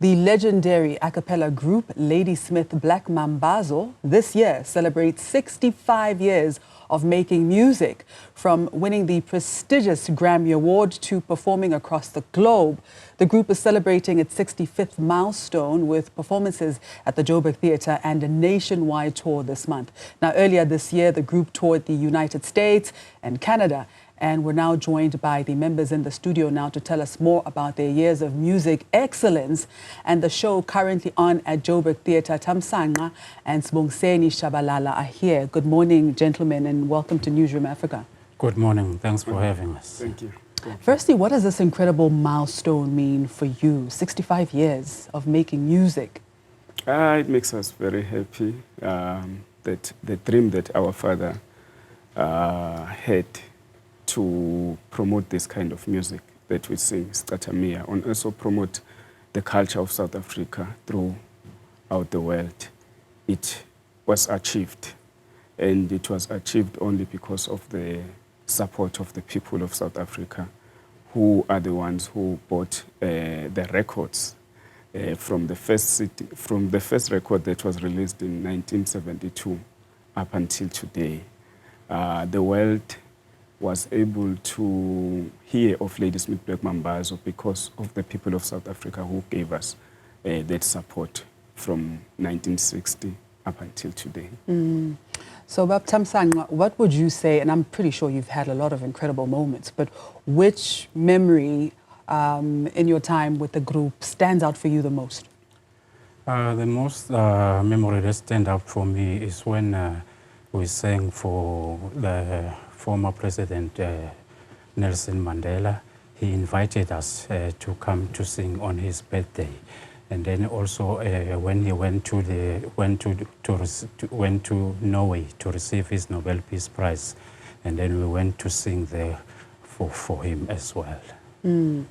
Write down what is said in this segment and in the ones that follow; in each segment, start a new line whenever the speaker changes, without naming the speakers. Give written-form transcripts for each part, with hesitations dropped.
The legendary acapella group Ladysmith Black Mambazo this year celebrates 65 years of making music. From winning the prestigious Grammy Award to performing across the globe, the group is celebrating its 65th milestone with performances at the Joburg Theatre and a nationwide tour this month. Now, earlier this year, the group toured the United States and Canada, and we're now joined by the members in the studio now to tell us more about their years of music excellence and the show currently on at Joburg Theatre. Thamsanqa and Sibongiseni Shabalala are here. Good morning, gentlemen, and welcome to Newzroom Afrika.
Good morning. Thanks for having us.
Thank you.
Firstly, what does this incredible milestone mean for you? 65 years of making music.
It makes us very happy that the dream that our father had to promote this kind of music that we sing, Scathamia, and also promote the culture of South Africa throughout the world. It was achieved, and it was achieved only because of the support of the people of South Africa, who are the ones who bought the records from the first record that was released in 1972 up until today. The world was able to hear of Ladysmith Black Mambazo because of the people of South Africa who gave us that support from 1960 up until today.
So, Thamsanqa, what would you say, and I'm pretty sure you've had a lot of incredible moments, but which memory in your time with the group stands out for you the most?
The most memory that stands out for me is when we sang for the former President Nelson Mandela. He invited us to come to sing on his birthday, and then also when he went to Norway to receive his Nobel Peace Prize, and then we went to sing there for him as well. Yes.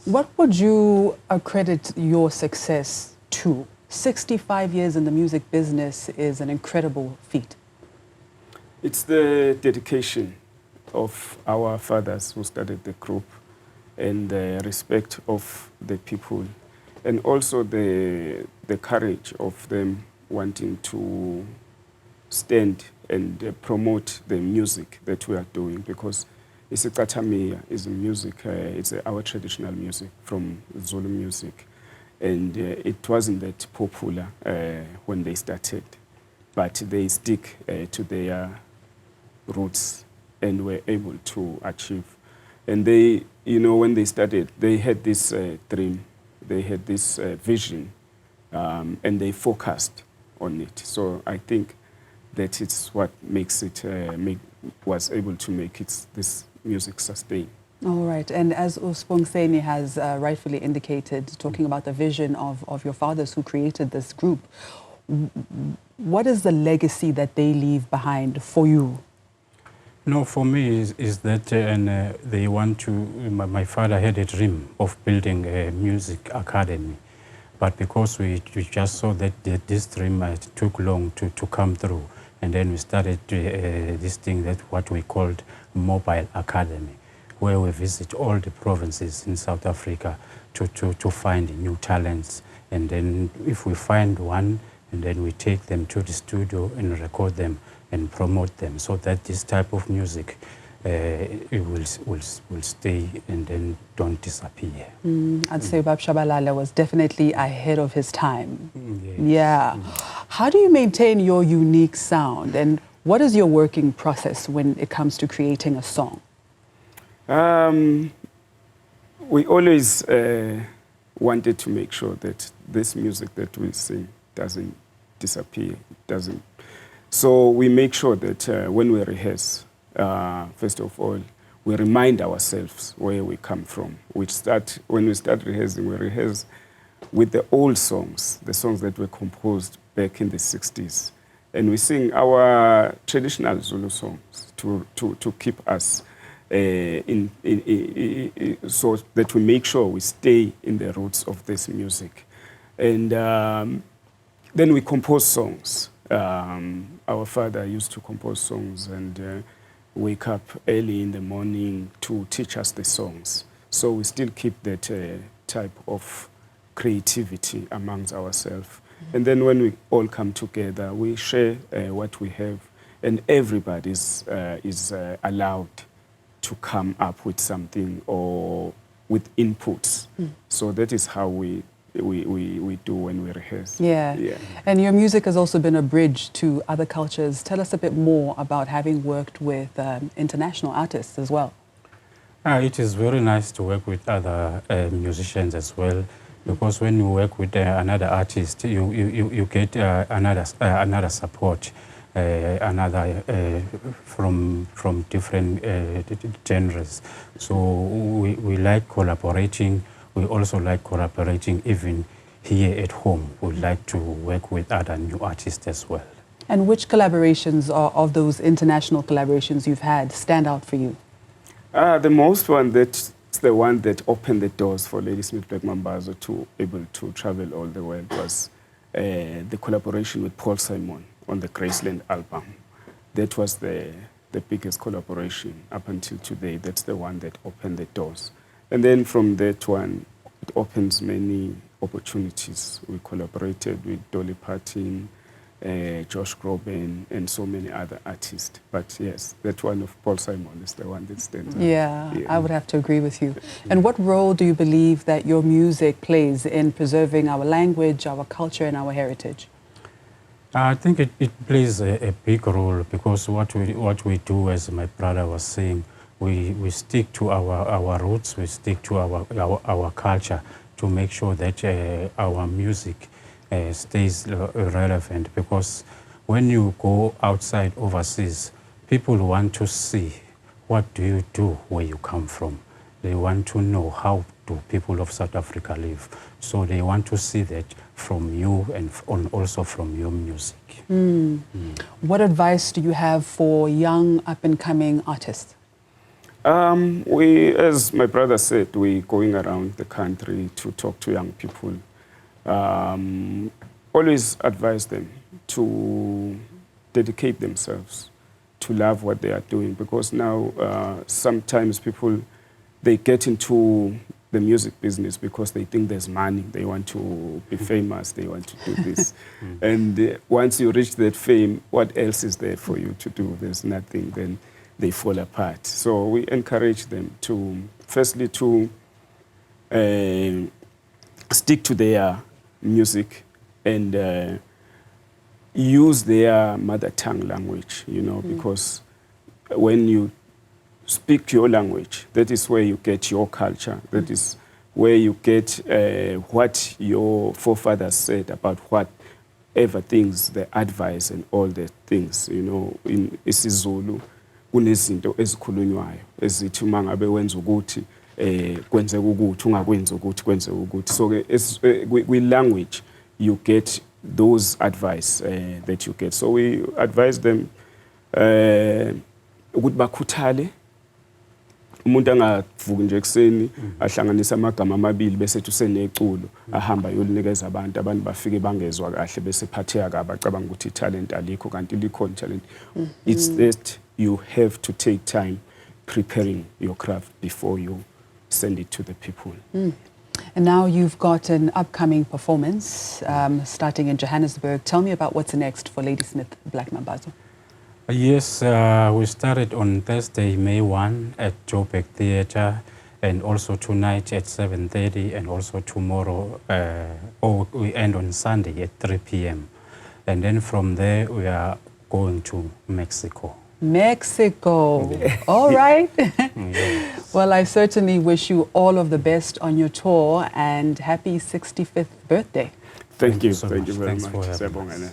What would you accredit your success to? 65 years in the music business is an incredible feat.
It's the dedication of our fathers who started the group, and the respect of the people, and also the courage of them wanting to stand and promote the music that we are doing, because Scathamia is music, it's our traditional music from Zulu music, and it wasn't that popular when they started, but they stick to their roots and were able to achieve. And they, you know, when they started, they had this dream, they had this vision, and they focused on it. So I think that it's what makes it, was able to make this music sustain.
All right, and as Sibongiseni has rightfully indicated, talking about the vision of your fathers who created this group, what is the legacy that they leave behind for you?
No, for me is that they want to, my father had a dream of building a music academy, but because we just saw that this dream took long to come through, and then we started this thing that what we called mobile academy, where we visit all the provinces in South Africa to find new talents, and then if we find one, and then we take them to the studio and record them and promote them, so that this type of music it will stay and then don't disappear.
I'd say Bab Shabalala was definitely ahead of his time.
Yes.
Yeah. How do you maintain your unique sound, and what is your working process when it comes to creating a song?
We always wanted to make sure that this music that we sing doesn't disappear, doesn't. So we make sure that when we rehearse, first of all, we remind ourselves where we come from. When we start rehearsing, we rehearse with the old songs, the songs that were composed back in the 60s. And we sing our traditional Zulu songs to keep us so that we make sure we stay in the roots of this music. And then we compose songs. Our father used to compose songs and wake up early in the morning to teach us the songs. So we still keep that type of creativity amongst ourselves. And then when we all come together, we share what we have, and everybody is allowed to come up with something or with inputs. So that is how we do when we rehearse.
Yeah. And your music has also been a bridge to other cultures. Tell us a bit more about having worked with international artists as well.
It is very nice to work with other musicians as well, because when you work with another artist, you get another support, from different genres. So we like collaborating. We also like collaborating even here at home. We like to work with other new artists as well.
And which collaborations of those international collaborations you've had stand out for you?
The most one, that's the one that opened the doors for Ladysmith Black Mambazo to able to travel all the world, was the collaboration with Paul Simon on the Graceland album. That was the biggest collaboration up until today. That's the one that opened the doors. And then from that one, it opens many opportunities. We collaborated with Dolly Parton, Josh Groban, and so many other artists. But yes, that one of Paul Simon is the one that stands out.
Yeah, I would have to agree with you. And what role do you believe that your music plays in preserving our language, our culture, and our heritage?
I think it plays a big role, because what we do, as my brother was saying, we stick to our roots, we stick to our culture to make sure that our music stays relevant. Because when you go outside overseas, people want to see what do you do where you come from. They want to know how do people of South Africa live. So they want to see that from you and also from your music.
What advice do you have for young up-and-coming artists?
As my brother said, we're going around the country to talk to young people. Always advise them to dedicate themselves, to love what they are doing, because now sometimes people, they get into the music business because they think there's money, they want to be famous, they want to do this. And once you reach that fame, what else is there for you to do? There's nothing, then they fall apart. So we encourage them to, firstly, to stick to their music and use their mother tongue language, you know, because when you speak your language, that is where you get your culture, that is where you get what your forefathers said about whatever things, the advice and all the things, you know, in isiZulu. Kunezinto ezikhulunywayo ezithi uma ngabe wenza ukuthi kwenzeka ukuthi ungakwenza ukuthi kwenzeka ukuthi. So with language you get those advice that you get. So we advise them ukuthi bakhuthale, umuntu angavuki nje ekseni ahlanganisa amagama amabili bese useneculo ahamba yolinikeza abantu bafike bangezwa kahle bese phatheka kabi acabanga ukuthi talent alikho kanti likhona talent. It's that you have to take time preparing your craft before you send it to the people.
And now you've got an upcoming performance starting in Johannesburg. Tell me about what's next for Ladysmith Black Mambazo.
Yes, we started on Thursday, May 1 at Joburg Theatre, and also tonight at 7:30, and also tomorrow, we end on Sunday at 3 p.m. And then from there, we are going to Mexico.
Mexico. All right. Yes. Well, I certainly wish you all of the best on your tour and happy 65th birthday.
Thank you.
So
Thank you very
Thanks
much.
For having us.